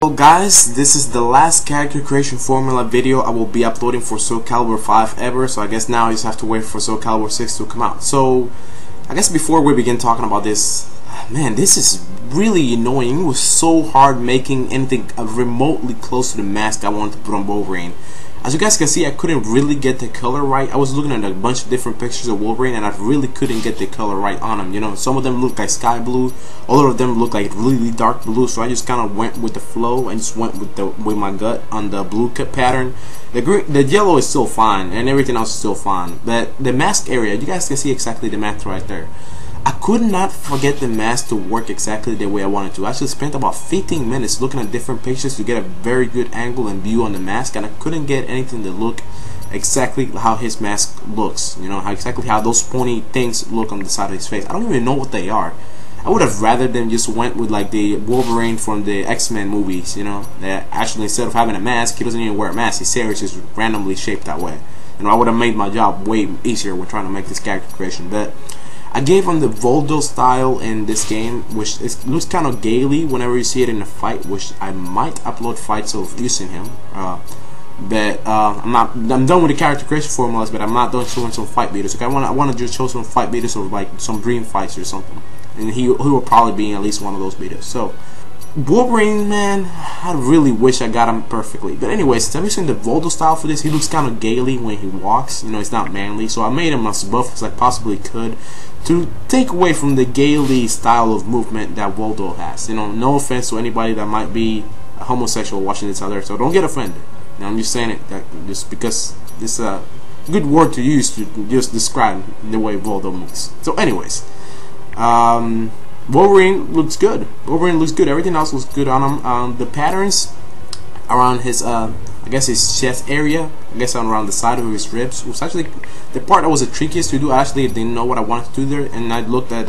So guys, this is the last character creation formula video I will be uploading for Soul Calibur 5 ever, so I guess now I just have to wait for Soul Calibur 6 to come out. So I guess before we begin talking about this, man, this is really annoying. It was so hard making anything remotely close to the mask I wanted to put on Wolverine. As you guys can see, I couldn't really get the color right. I was looking at a bunch of different pictures of Wolverine and I really couldn't get the color right on him. You know, some of them look like sky blue, other of them look like really dark blue, so I just kind of went with the flow and just went with my gut on the blue cut pattern. The yellow is still fine and everything else is still fine, but the mask area, you guys can see exactly the mask right there. I could not forget the mask to work exactly the way I wanted to. I actually spent about 15 minutes looking at different pictures to get a very good angle and view on the mask, and I couldn't get anything to look exactly how his mask looks. You know, exactly how those pointy things look on the side of his face. I don't even know what they are. I would have rather than just went with like the Wolverine from the X-Men movies, you know, that actually instead of having a mask, he doesn't even wear a mask. His hair is just randomly shaped that way. You know, I would have made my job way easier when trying to make this character creation, but I gave him the Voldo style in this game, which looks kind of gaily whenever you see it in a fight, which I might upload fights of using him. I'm done with the character creation formulas, but I'm not done showing some fight beaters. Okay, I want to just show some fight beaters or like some dream fights or something, and he will probably be in at least one of those beaters. So Wolverine, man, I really wish I got him perfectly. But anyways, have you seen the Voldo style for this? He looks kind of gaily when he walks. You know, it's not manly, so I made him as buff as I possibly could to take away from the gaily style of movement that Voldo has. You know, no offense to anybody that might be a homosexual watching this other, so don't get offended. You know, I'm just saying it just because it's a good word to use to just describe the way Voldo moves. So anyways, Wolverine looks good. Wolverine looks good. Everything else looks good on him. The patterns around his, I guess his chest area, I guess around the side of his ribs, was actually the part that was the trickiest to do. I actually didn't know what I wanted to do there, and I looked at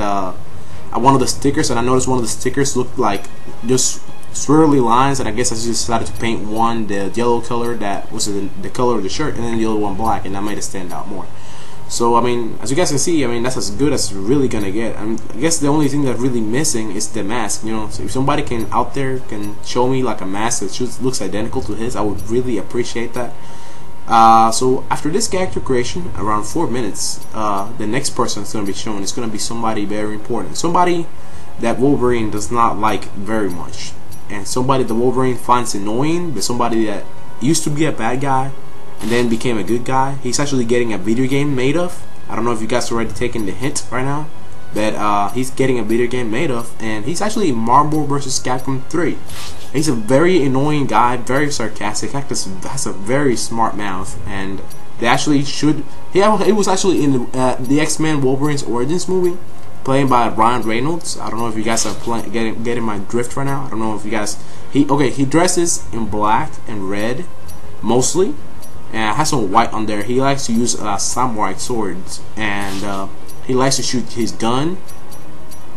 one of the stickers, and I noticed one of the stickers looked like just swirly lines, and I guess I just decided to paint one the yellow color that was the color of the shirt, and then the other one black, and that made it stand out more. So I mean, as you guys can see, I mean that's as good as it's really gonna get. I guess the only thing that's really missing is the mask. You know, so if somebody out there can show me like a mask that just looks identical to his, I would really appreciate that. So after this character creation, around 4 minutes, the next person that's gonna be shown is gonna be somebody very important, somebody that Wolverine does not like very much, and somebody that Wolverine finds annoying, but somebody that used to be a bad guy and then became a good guy. He's actually getting a video game made of. I don't know if you guys are already taking the hint right now, but he's getting a video game made of, and he's actually Marvel vs. Capcom 3. He's a very annoying guy, very sarcastic, has a very smart mouth, and they actually should. He was actually in the X-Men Wolverine's Origins movie, played by Ryan Reynolds. I don't know if you guys are getting my drift right now. I don't know if you guys. He dresses in black and red mostly, and has some white on there. He likes to use samurai swords, and he likes to shoot his gun.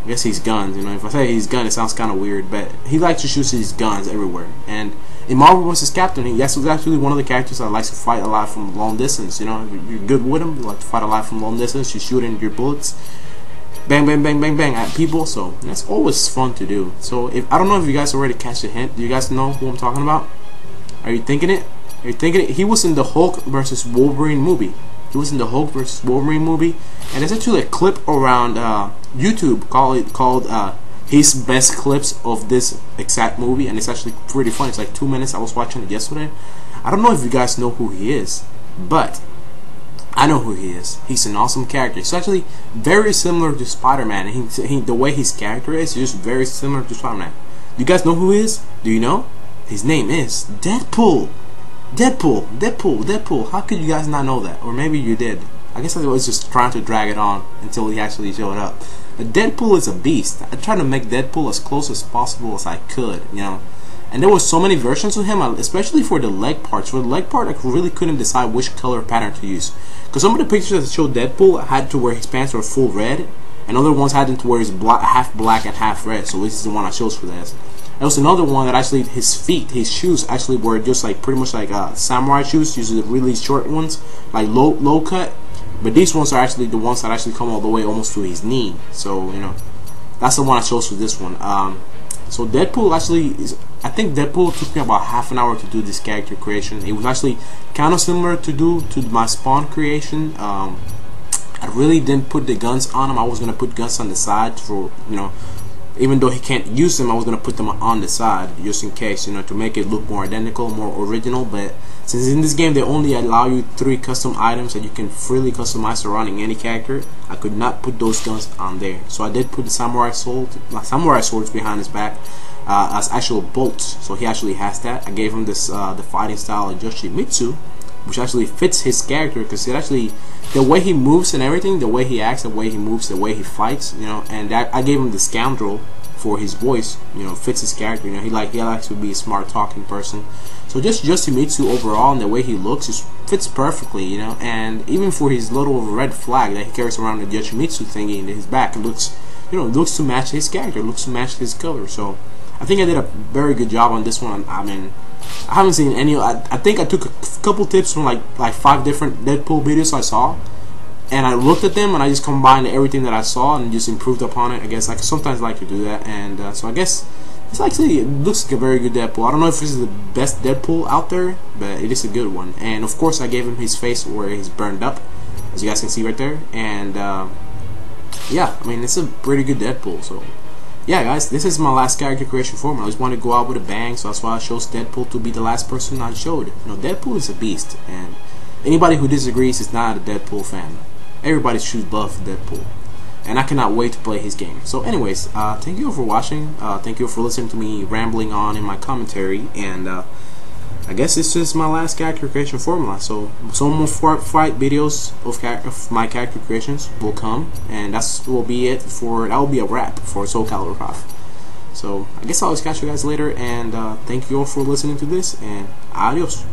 I guess his guns, you know, if I say his gun it sounds kind of weird, but he likes to shoot his guns everywhere. And in Marvel vs. Capcom, that's actually one of the characters that likes to fight a lot from long distance. You know, you're good with him, you like to fight a lot from long distance, you're shooting your bullets bang bang bang bang bang at people, so that's always fun to do. So I don't know if you guys already catch the hint. Do you guys know who I'm talking about? Are you thinking it? He was in the Hulk vs. Wolverine movie. He was in the Hulk vs. Wolverine movie, and there's actually a clip around YouTube called his best clips of this exact movie, and it's actually pretty fun. It's like 2 minutes. I was watching it yesterday. I don't know if you guys know who he is, but I know who he is. He's an awesome character. He's actually very similar to Spider-Man, and the way his character is just very similar to Spider-Man. You guys know who he is? Do you know? His name is Deadpool. Deadpool. How could you guys not know that? Or maybe you did. I guess I was just trying to drag it on until he actually showed up. But Deadpool is a beast. I tried to make Deadpool as close as possible as I could, you know. And there were so many versions of him, especially for the leg parts. For the leg part, I really couldn't decide which color pattern to use. Because some of the pictures that showed Deadpool had to where his pants were full red, and other ones had him to where he's half black and half red. So this is the one I chose for this. There was another one that actually his shoes actually were just like pretty much like samurai shoes, usually the really short ones, like low cut. But these ones are actually the ones that actually come all the way almost to his knee. So you know, that's the one I chose for this one. So Deadpool actually is, I think Deadpool took me about half an hour to do this character creation. It was actually kind of similar to my Spawn creation. I really didn't put the guns on him. I was gonna put guns on the side for, you know, even though he can't use them, I was gonna put them on the side just in case, you know, to make it look more identical, more original. But since in this game they only allow you 3 custom items that you can freely customize surrounding any character, I could not put those guns on there. So I did put the samurai swords behind his back as actual bolts. So he actually has that. I gave him this the fighting style of Yoshimitsu, which actually fits his character, because it actually, the way he moves and everything, the way he acts, the way he moves, the way he fights, you know, and that, I gave him the scoundrel for his voice, you know, fits his character. You know, he likes to be a smart talking person. So just Yoshimitsu overall, and the way he looks, just fits perfectly, you know. And even for his little red flag that he carries around, the Yoshimitsu thingy in his back, it looks, you know, looks to match his character, looks to match his color. So I think I did a very good job on this one. I mean, I haven't seen any. I think I took a couple tips from like 5 different Deadpool videos I saw, and I looked at them and I just combined everything that I saw and just improved upon it. I guess I sometimes like to do that, and so I guess it's actually, it looks like a very good Deadpool. I don't know if this is the best Deadpool out there, but it is a good one. And of course, I gave him his face where he's burned up, as you guys can see right there. And yeah, I mean, it's a pretty good Deadpool. So yeah, guys, this is my last character creation formula. I just want to go out with a bang, so that's why I chose Deadpool to be the last person I showed. You know, Deadpool is a beast, and anybody who disagrees is not a Deadpool fan. Everybody should love Deadpool, and I cannot wait to play his game. So anyways, thank you all for watching. Thank you all for listening to me rambling on in my commentary, and I guess this is my last character creation formula. So some more fight videos of my character creations will come, and that will be it for, that will be a wrap for Soul Calibur 5. So I guess I'll catch you guys later, and thank you all for listening to this, and adios.